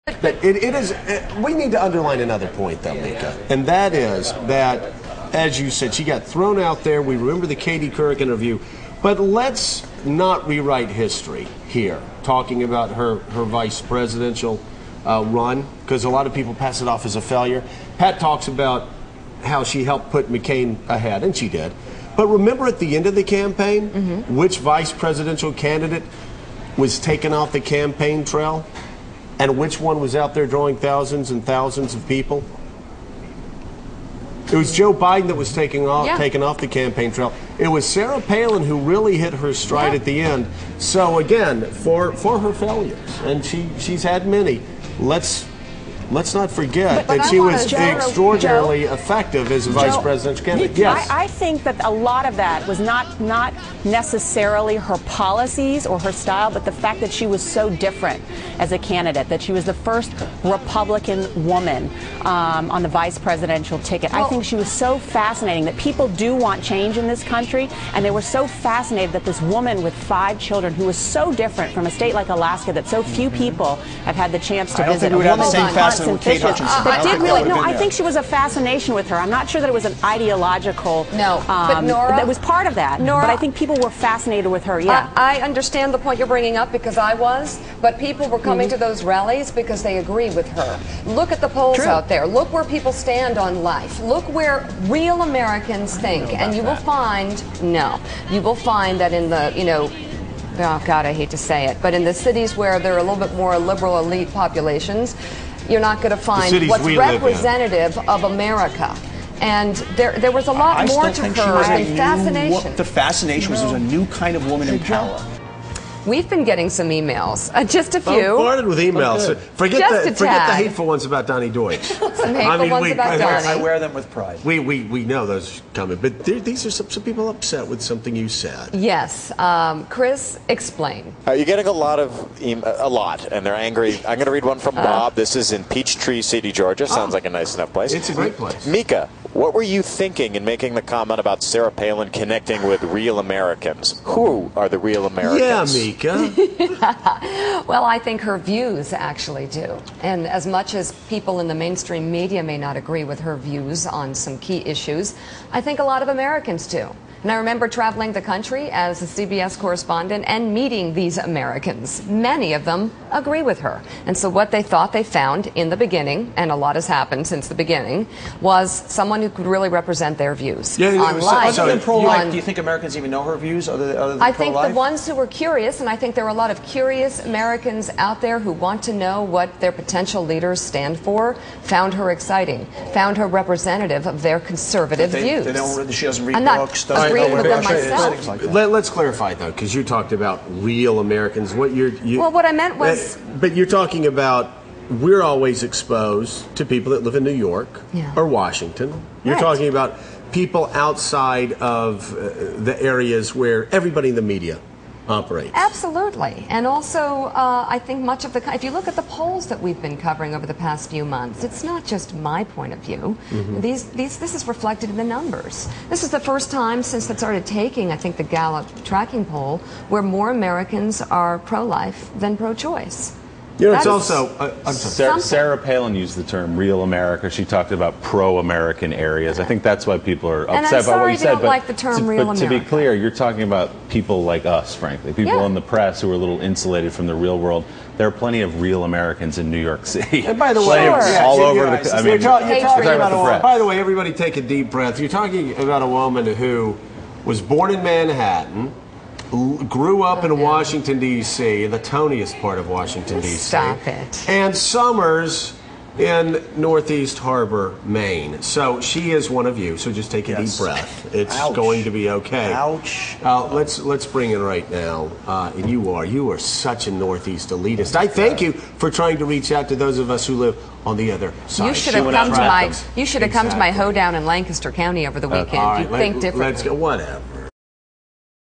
But it is. We need to underline another point, though, Mika, and that is that, as you said, she got thrown out there. We remember the Katie Couric interview, but let's not rewrite history here, talking about her vice presidential run, because a lot of people pass it off as a failure. Pat talks about how she helped put McCain ahead, and she did. But remember at the end of the campaign, which vice presidential candidate was taken off the campaign trail? And which one was out there drawing thousands and thousands of people? It was Joe Biden that was taken off the campaign trail. It was Sarah Palin who really hit her stride at the end. So again, for her failures, and she's had many, let's not forget that she was extraordinarily effective as a vice presidential candidate. Yes. I think that a lot of that was not necessarily her policies or her style, but the fact that she was so different as a candidate, that she was the first Republican woman on the vice presidential ticket. I think she was so fascinating that people do want change in this country, and they were so fascinated that this woman with 5 children, who was so different from a state like Alaska that so few people have had the chance to visit, a woman and fishes, but did really, no, I think she was a fascination with her. I'm not sure that it was an ideological, but Nora, that was part of that, Nora, but I think people were fascinated with her, I understand the point you're bringing up, because I was, but people were coming to those rallies because they agree with her. Look at the polls out there. Look where people stand on life. Look where real Americans think, and you will find, you will find that in the, oh God, I hate to say it, but in the cities where there are a little bit more liberal elite populations, you're not going to find what's representative of America. And there was a lot more to her than fascination. The fascination was a new kind of woman in power. We've been getting some emails, just a few. I'm flooded with emails. Forget the hateful ones about Donnie Deutsch. Some hateful ones about Donnie. I wear them with pride. We know those coming, but these are some people upset with something you said. Yes, Chris, explain. You're getting a lot, and they're angry. I'm going to read one from Bob. This is in Peachtree City, Georgia. Sounds like a nice enough place. It's a great place. Mika, what were you thinking in making the comment about Sarah Palin connecting with real Americans? Who are the real Americans? Yeah, Mika. Well, I think her views actually do. And as much as people in the mainstream media may not agree with her views on some key issues, I think a lot of Americans do. And I remember traveling the country as a CBS correspondent and meeting these Americans. Many of them agree with her. And so what they thought they found in the beginning, and a lot has happened since the beginning, was someone who could really represent their views on life. Other than pro-life, do you think Americans even know her views other than pro-life? I think the ones who were curious, and I think there are a lot of curious Americans out there who want to know what their potential leaders stand for, found her exciting, found her representative of their conservative views. She doesn't read books, with them myself. Let's clarify, though, because you talked about real Americans. Well, what I meant was... But you're talking about, we're always exposed to people that live in New York or Washington. You're talking about people outside of the areas where everybody in the media operates. Absolutely. And also, I think much of if you look at the polls that we've been covering over the past few months, it's not just my point of view. This is reflected in the numbers. This is the first time since it started taking, I think, the Gallup tracking poll, where more Americans are pro-life than pro-choice. You know, it's also... Sarah Palin used the term real America. She talked about pro-American areas. I think that's why people are upset by what you said. Don't like the term real America. But to be clear, you're talking about people like us, frankly. People in the press who are a little insulated from the real world. There are plenty of real Americans in New York City. And by the way, all over the... I mean, you're talking about a woman. By the way, everybody take a deep breath. You're talking about a woman who was born in Manhattan, grew up in Washington, D.C., the toniest part of Washington, D.C. Stop it. And summers in Northeast Harbor, Maine. So she is one of you, so just take a deep breath. It's going to be okay. Ouch. Let's bring in right now, and you are such a Northeast elitist. I thank you for trying to reach out to those of us who live on the other side. You should have come to my hoedown in Lancaster County over the weekend. You'd think differently. Let's go, whatever.